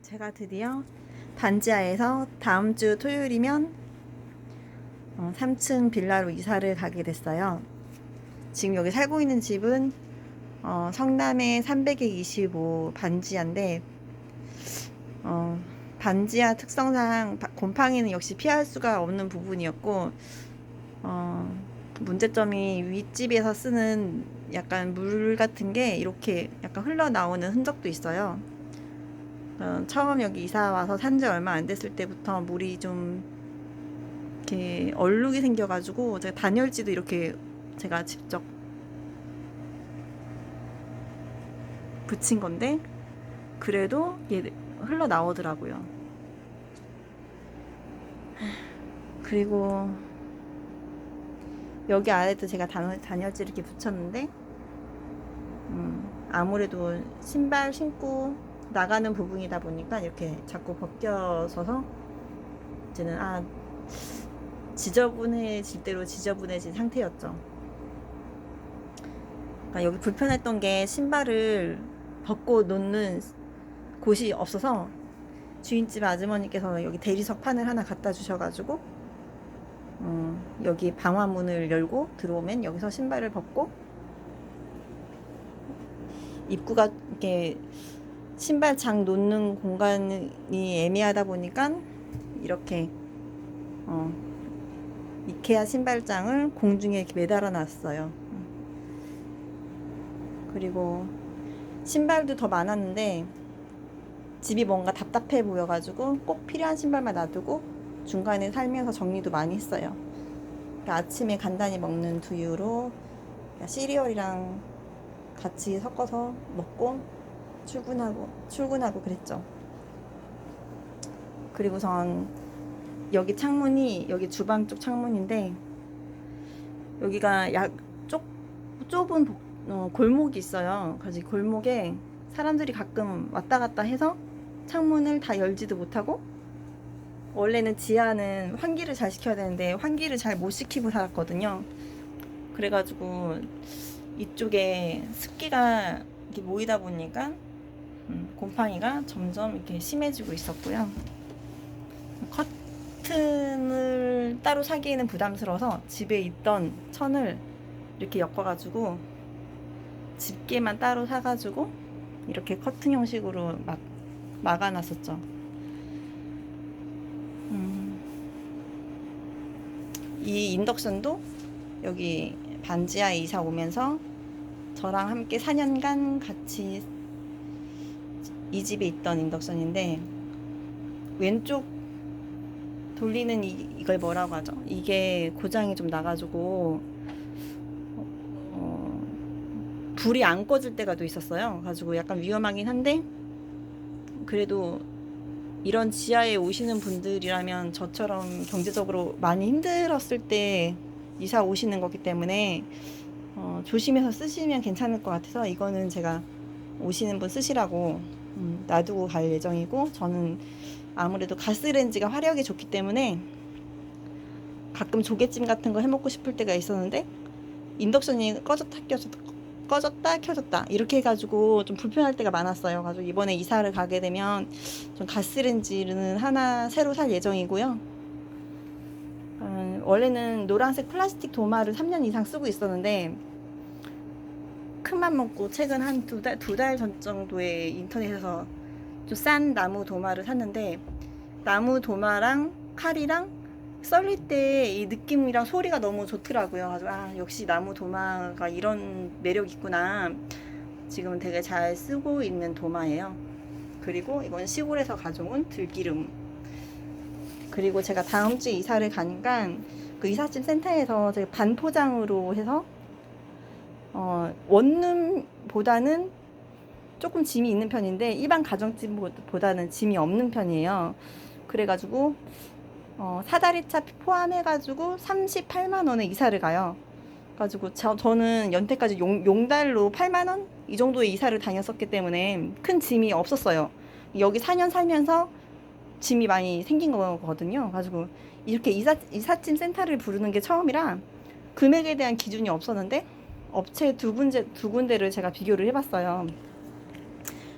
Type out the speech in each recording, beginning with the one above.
제가 드디어 반지하에서 다음 주 토요일이면 3층 빌라로 이사를 가게 됐어요. 지금 여기 살고 있는 집은 성남의 325 반지하인데 반지하 특성상 곰팡이는 역시 피할 수가 없는 부분이었고 문제점이 윗집에서 쓰는 약간 물 같은 게 이렇게 약간 흘러나오는 흔적도 있어요. 처음 여기 이사 와서 산지 얼마 안 됐을 때부터 물이 좀 이렇게 얼룩이 생겨가지고 제가 단열지도 이렇게 제가 직접 붙인 건데 그래도 얘 흘러나오더라고요. 그리고 여기 아래도 제가 단열지 이렇게 붙였는데 아무래도 신발 신고 나가는 부분이다 보니까 이렇게 자꾸 벗겨져서 이제는 지저분해질 대로 지저분해진 상태였죠. 그러니까 여기 불편했던 게 신발을 벗고 놓는 곳이 없어서 주인집 아주머니께서 여기 대리석판을 하나 갖다 주셔가지고 여기 방화문을 열고 들어오면 여기서 신발을 벗고 입구가 이렇게 신발장 놓는 공간이 애매하다 보니까 이렇게 이케아 신발장을 공중에 이렇게 매달아 놨어요. 그리고 신발도 더 많았는데 집이 뭔가 답답해 보여가지고 꼭 필요한 신발만 놔두고 중간에 살면서 정리도 많이 했어요. 그러니까 아침에 간단히 먹는 두유로 시리얼이랑 같이 섞어서 먹고 출근하고 그랬죠. 그리고선 여기 창문이 여기 주방 쪽 창문인데 여기가 좁은 골목이 있어요. 그래서 골목에 사람들이 가끔 왔다 갔다 해서 창문을 다 열지도 못하고 원래는 지하는 환기를 잘 시켜야 되는데 환기를 잘 못 시키고 살았거든요. 그래가지고 이쪽에 습기가 이렇게 모이다 보니까 곰팡이가 점점 이렇게 심해지고 있었고요. 커튼을 따로 사기에는 부담스러워서 집에 있던 천을 이렇게 엮어가지고 집게만 따로 사가지고 이렇게 커튼 형식으로 막아놨었죠. 이 인덕션도 여기 반지하에 이사 오면서 저랑 함께 4년간 같이 이 집에 있던 인덕션인데 왼쪽 돌리는 이걸 뭐라고 하죠? 이게 고장이 좀 나가지고 불이 안 꺼질 때가 또 있었어요. 가지고 약간 위험하긴 한데 그래도 이런 지하에 오시는 분들이라면 저처럼 경제적으로 많이 힘들었을 때 이사 오시는 거기 때문에 조심해서 쓰시면 괜찮을 것 같아서 이거는 제가 오시는 분 쓰시라고 놔두고 갈 예정이고, 저는 아무래도 가스레인지가 화력이 좋기 때문에 가끔 조개찜 같은 거 해먹고 싶을 때가 있었는데 인덕션이 꺼졌다 켜졌다 이렇게 해가지고 좀 불편할 때가 많았어요. 가지고 이번에 이사를 가게 되면 좀 가스레인지는 하나 새로 살 예정이고요. 원래는 노란색 플라스틱 도마를 3년 이상 쓰고 있었는데 큰맘 먹고 최근 한 두 달 전 정도에 인터넷에서 좀 싼 나무 도마를 샀는데 나무 도마랑 칼이랑 썰릴 때 이 느낌이랑 소리가 너무 좋더라고요. 그래서 역시 나무 도마가 이런 매력 있구나. 지금 되게 잘 쓰고 있는 도마예요. 그리고 이건 시골에서 가져온 들기름. 그리고 제가 다음 주에 이사를 가니까 그 이삿짐 센터에서 제가 반포장으로 해서 원룸보다는 조금 짐이 있는 편인데 일반 가정집보다는 짐이 없는 편이에요. 그래가지고 사다리차 포함해가지고 38만원에 이사를 가요. 가지고 저는 연태까지 용달로 8만원? 이 정도의 이사를 다녔었기 때문에 큰 짐이 없었어요. 여기 4년 살면서 짐이 많이 생긴 거거든요. 가지고 이렇게 이삿짐 센터를 부르는 게 처음이라 금액에 대한 기준이 없었는데 업체 두 군데를 제가 비교를 해봤어요.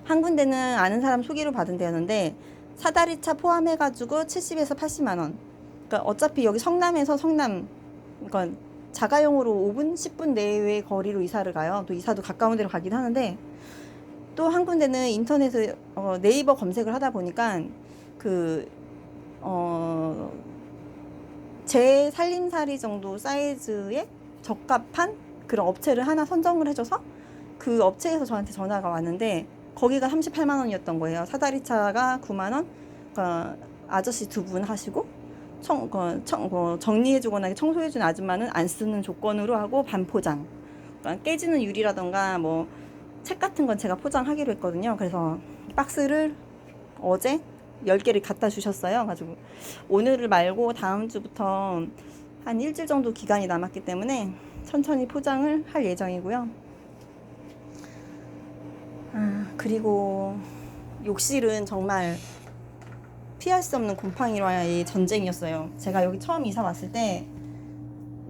한 군데는 아는 사람 소개로 받은 데였는데 사다리차 포함해가지고 70에서 80만 원. 그러니까 어차피 여기 성남에서 성남, 그러니까 자가용으로 5분, 10분 내외의 거리로 이사를 가요. 또 이사도 가까운 데로 가긴 하는데, 또 한 군데는 인터넷에 네이버 검색을 하다 보니까 그 제 살림살이 정도 사이즈에 적합한 그런 업체를 하나 선정을 해줘서 그 업체에서 저한테 전화가 왔는데, 거기가 38만 원이었던 거예요. 사다리차가 9만 원, 그러니까 아저씨 두 분 하시고 정리해주거나 청소해주는 아줌마는 안 쓰는 조건으로 하고 반포장. 그러니까 깨지는 유리라던가 뭐 책 같은 건 제가 포장하기로 했거든요. 그래서 박스를 어제 10개를 갖다 주셨어요. 가지고 오늘을 말고 다음 주부터 한 일주일 정도 기간이 남았기 때문에 천천히 포장을 할 예정이고요. 그리고 욕실은 정말 피할 수 없는 곰팡이와의 전쟁이었어요. 제가 여기 처음 이사 왔을 때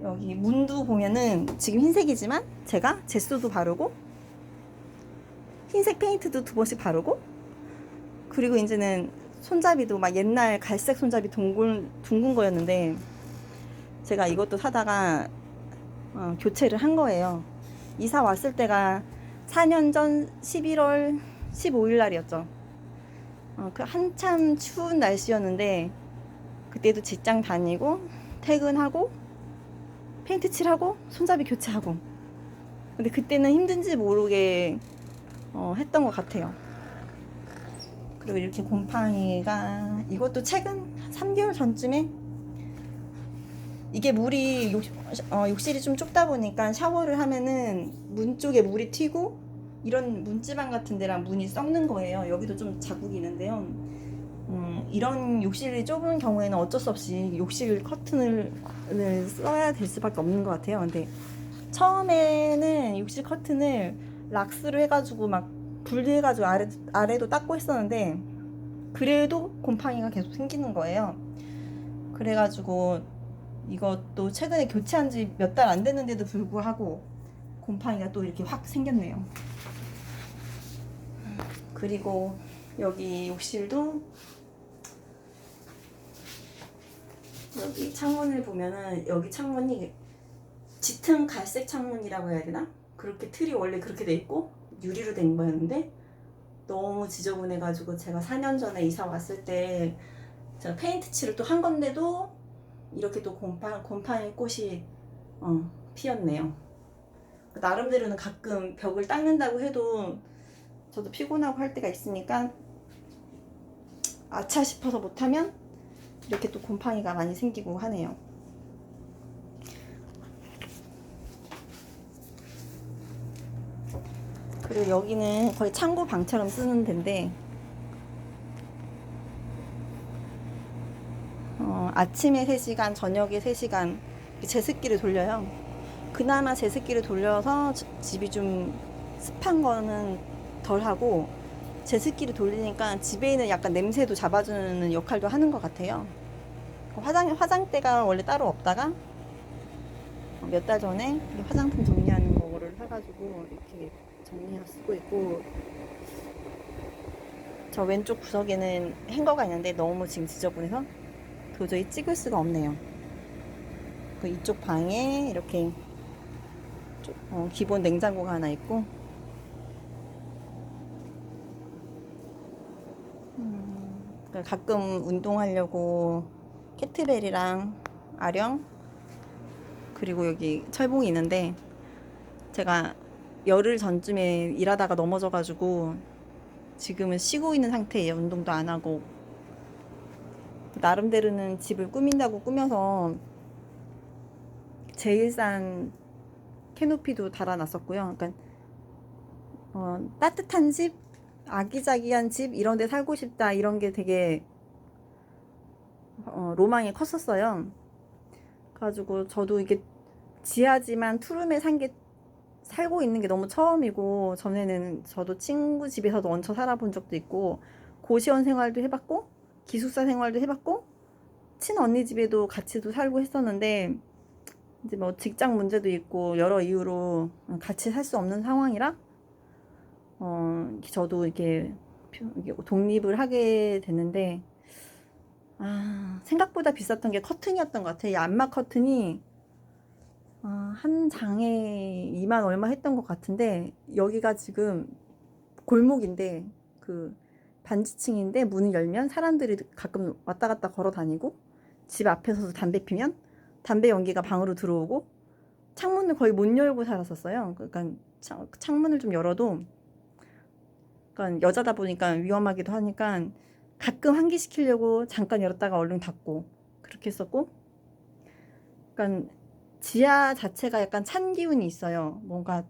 여기 문도 보면은 지금 흰색이지만 제가 제소도 바르고 흰색 페인트도 2번씩 바르고, 그리고 이제는 손잡이도 막 옛날 갈색 손잡이 둥근 거였는데 제가 이것도 사다가 교체를 한 거예요. 이사 왔을 때가 4년 전 11월 15일 날이었죠. 그 한참 추운 날씨였는데 그때도 직장 다니고 퇴근하고 페인트 칠하고 손잡이 교체하고, 근데 그때는 힘든지 모르게 했던 것 같아요. 그리고 이렇게 곰팡이가, 이것도 최근 3개월 전쯤에, 이게 물이 욕실이 좀 좁다 보니까 샤워를 하면은 문 쪽에 물이 튀고 이런 문지방 같은 데랑 문이 썩는 거예요. 여기도 좀 자국이 있는데요. 이런 욕실이 좁은 경우에는 어쩔 수 없이 욕실 커튼을 써야 될 수밖에 없는 것 같아요. 근데 처음에는 욕실 커튼을 락스로 해가지고 막 분리해가지고 아래도 닦고 했었는데 그래도 곰팡이가 계속 생기는 거예요. 그래가지고 이것도 최근에 교체한 지 몇 달 안 됐는데도 불구하고 곰팡이가 또 이렇게 확 생겼네요. 그리고 여기 욕실도 여기 창문을 보면은 여기 창문이 짙은 갈색 창문이라고 해야 되나? 그렇게 틀이 원래 그렇게 돼 있고 유리로 된 거였는데 너무 지저분해가지고 제가 4년 전에 이사 왔을 때 제가 페인트 칠을 또 한 건데도 이렇게 또 곰팡이 꽃이 피었네요. 나름대로는 가끔 벽을 닦는다고 해도 저도 피곤하고 할 때가 있으니까 아차 싶어서 못하면 이렇게 또 곰팡이가 많이 생기고 하네요. 그리고 여기는 거의 창고 방처럼 쓰는 데인데 아침에 3시간, 저녁에 3시간 제습기를 돌려요. 그나마 제습기를 돌려서 집이 좀 습한 거는 덜하고, 제습기를 돌리니까 집에 있는 약간 냄새도 잡아주는 역할도 하는 것 같아요. 화장대가 원래 따로 없다가 몇 달 전에 화장품 정리하는 거를 사가지고 이렇게 정리해서 쓰고 있고, 저 왼쪽 구석에는 행거가 있는데 너무 지금 지저분해서 도저히 찍을 수가 없네요. 그 이쪽 방에 이렇게 기본 냉장고가 하나 있고, 가끔 운동하려고 캐트벨이랑 아령, 그리고 여기 철봉이 있는데 제가 열흘 전쯤에 일하다가 넘어져가지고 지금은 쉬고 있는 상태예요. 운동도 안 하고. 나름대로는 집을 꾸민다고 꾸며서 제일 싼 캐노피도 달아놨었고요. 그러니까 따뜻한 집, 아기자기한 집 이런 데 살고 싶다 이런 게 되게 로망이 컸었어요. 그래가지고 저도 이게 지하지만 투룸에 살고 있는 게 너무 처음이고, 전에는 저도 친구 집에서도 얹혀 살아본 적도 있고 고시원 생활도 해봤고 기숙사 생활도 해봤고 친언니 집에도 같이도 살고 했었는데, 이제 뭐 직장 문제도 있고 여러 이유로 같이 살 수 없는 상황이라 저도 이렇게 독립을 하게 됐는데, 생각보다 비쌌던 게 커튼이었던 것 같아요. 이 안마 커튼이 한 장에 2만 얼마 했던 것 같은데, 여기가 지금 골목인데 그 반지층인데 문을 열면 사람들이 가끔 왔다 갔다 걸어 다니고, 집 앞에서도 담배 피면 담배 연기가 방으로 들어오고, 창문을 거의 못 열고 살았었어요. 그러니까 창문을 좀 열어도, 그러니까 여자다 보니까 위험하기도 하니까 가끔 환기시키려고 잠깐 열었다가 얼른 닫고 그렇게 했었고, 그러니까 지하 자체가 약간 찬 기운이 있어요. 뭔가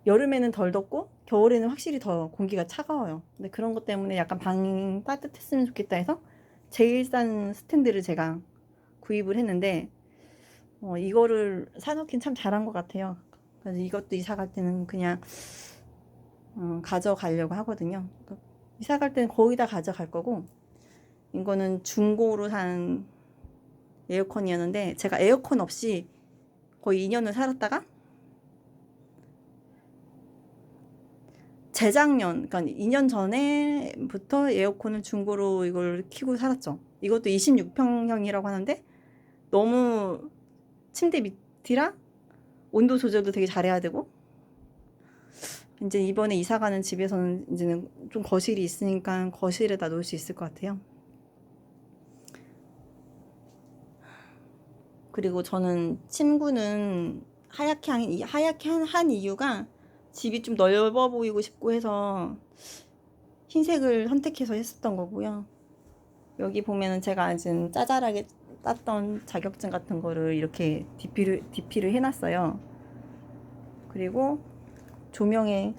여름에는 덜 덥고 겨울에는 확실히 더 공기가 차가워요. 근데 그런 것 때문에 약간 방이 따뜻했으면 좋겠다 해서 제일 싼 스탠드를 제가 구입을 했는데, 이거를 사놓긴 참 잘한 것 같아요. 그래서 이것도 이사 갈 때는 그냥 가져가려고 하거든요. 이사 갈 때는 거의 다 가져갈 거고, 이거는 중고로 산 에어컨이었는데 제가 에어컨 없이 거의 2년을 살았다가 재작년, 그러니까 2년 전에부터 에어컨을 중고로 이걸 키고 살았죠. 이것도 26평형이라고 하는데 너무 침대 밑이라 온도 조절도 되게 잘해야 되고, 이제 이번에 이사 가는 집에서는 이제는 좀 거실이 있으니까 거실에다 놓을 수 있을 것 같아요. 그리고 저는 침구는 하얗게 한 이유가 집이 좀 넓어 보이고 싶고 해서 흰색을 선택해서 했었던 거고요. 여기 보면은 제가 아직 짜잘하게 땄던 자격증 같은 거를 이렇게 DP를 해놨어요. 그리고 조명에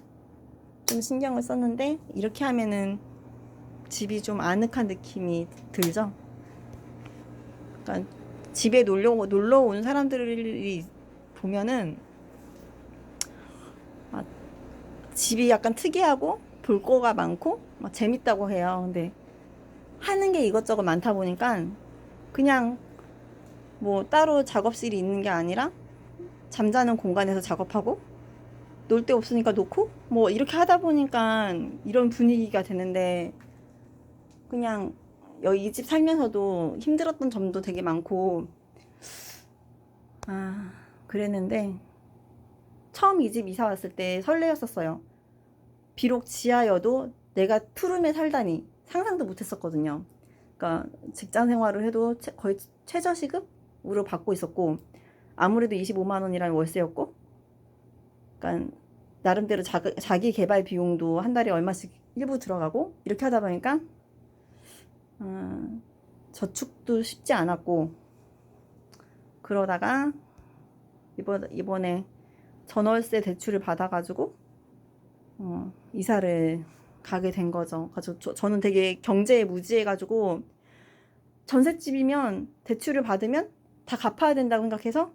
좀 신경을 썼는데 이렇게 하면은 집이 좀 아늑한 느낌이 들죠. 그러니까 집에 놀러 온 사람들이 보면은 집이 약간 특이하고 볼 거가 많고 막 재밌다고 해요. 근데 하는 게 이것저것 많다 보니까 그냥 뭐 따로 작업실이 있는 게 아니라 잠자는 공간에서 작업하고, 놀 데 없으니까 놓고 뭐 이렇게 하다 보니까 이런 분위기가 되는데, 그냥 여기 이 집 살면서도 힘들었던 점도 되게 많고 그랬는데, 처음 이 집 이사 왔을 때 설레었었어요. 비록 지하여도 내가 투룸에 살다니 상상도 못했었거든요. 그러니까 직장 생활을 해도 거의 최저시급으로 받고 있었고, 아무래도 25만 원이라는 월세였고, 그러니까 나름대로 자기 개발 비용도 한 달에 얼마씩 일부 들어가고, 이렇게 하다 보니까 저축도 쉽지 않았고, 그러다가 이번에 전월세 대출을 받아가지고 이사를 가게 된 거죠. 그래서 저는 되게 경제에 무지해가지고, 전셋집이면 대출을 받으면 다 갚아야 된다고 생각해서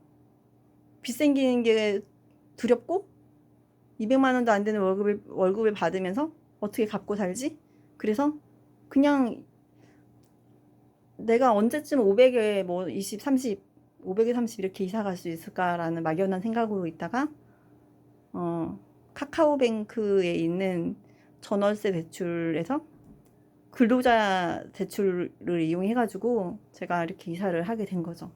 빚 생기는 게 두렵고, 200만 원도 안 되는 월급을 받으면서 어떻게 갚고 살지? 그래서 그냥 내가 언제쯤 500에 뭐 20, 30, 500에 30 이렇게 이사 갈 수 있을까라는 막연한 생각으로 있다가 카카오뱅크에 있는 전월세 대출에서 근로자 대출을 이용해가지고 제가 이렇게 이사를 하게 된 거죠.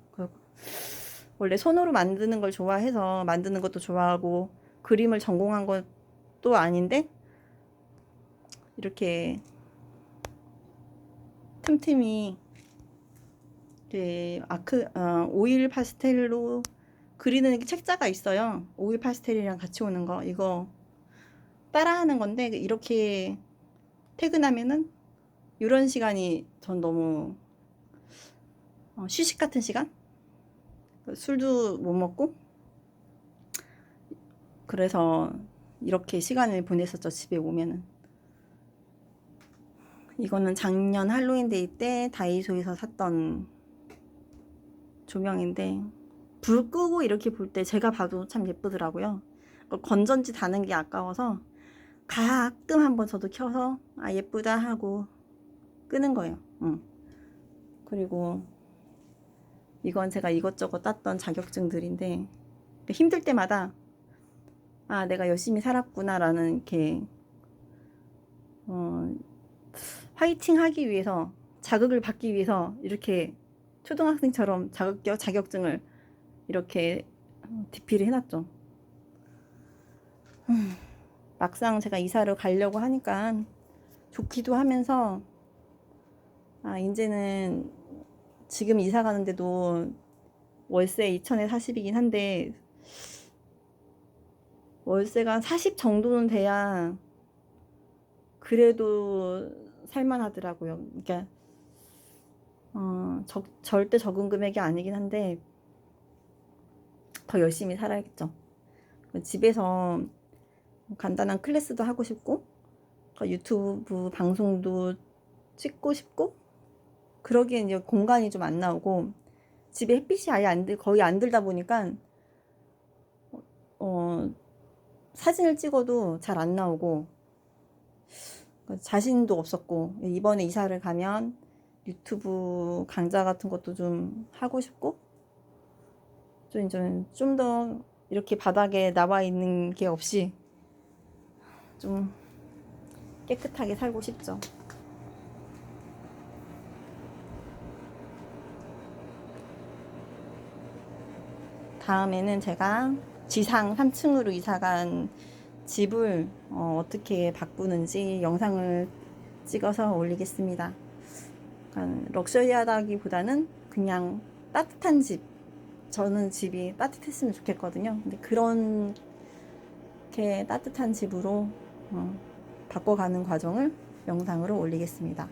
원래 손으로 만드는 걸 좋아해서 만드는 것도 좋아하고 그림을 전공한 것도 아닌데, 이렇게 틈틈이 오일 파스텔로 그리는 책자가 있어요. 오일 파스텔이랑 같이 오는 거, 이거 따라하는 건데, 이렇게 퇴근하면은 이런 시간이 전 너무 휴식 같은 시간? 술도 못 먹고 그래서 이렇게 시간을 보냈었죠, 집에 오면은. 이거는 작년 할로윈데이 때 다이소에서 샀던 조명인데, 불 끄고 이렇게 볼 때 제가 봐도 참 예쁘더라고요. 건전지 다는 게 아까워서 가끔 한번 저도 켜서 예쁘다 하고 끄는 거예요. 그리고 이건 제가 이것저것 땄던 자격증들인데, 힘들 때마다 아, 내가 열심히 살았구나라는 이렇게 어, 화이팅 하기 위해서, 자극을 받기 위해서 이렇게 초등학생처럼 자격증을 이렇게 DP를 해놨죠. 막상 제가 이사를 가려고 하니까 좋기도 하면서, 아, 이제는 지금 이사 가는데도 월세 2천에 40이긴 한데, 월세가 한 40 정도는 돼야 그래도 살만하더라고요. 그러니까 절대 적은 금액이 아니긴 한데 더 열심히 살아야겠죠. 집에서 간단한 클래스도 하고 싶고, 유튜브 방송도 찍고 싶고, 그러기엔 이제 공간이 좀 안 나오고, 집에 햇빛이 아예 거의 안 들다 보니까 어, 사진을 찍어도 잘 안 나오고 자신도 없었고, 이번에 이사를 가면 유튜브 강좌 같은 것도 좀 하고 싶고, 좀 더 이렇게 바닥에 나와 있는 게 없이 좀 깨끗하게 살고 싶죠. 다음에는 제가 지상 3층으로 이사간 집을 어떻게 바꾸는지 영상을 찍어서 올리겠습니다. 럭셔리하다기보다는 그냥 따뜻한 집. 저는 집이 따뜻했으면 좋겠거든요. 근데 그렇게 따뜻한 집으로 바꿔가는 과정을 영상으로 올리겠습니다.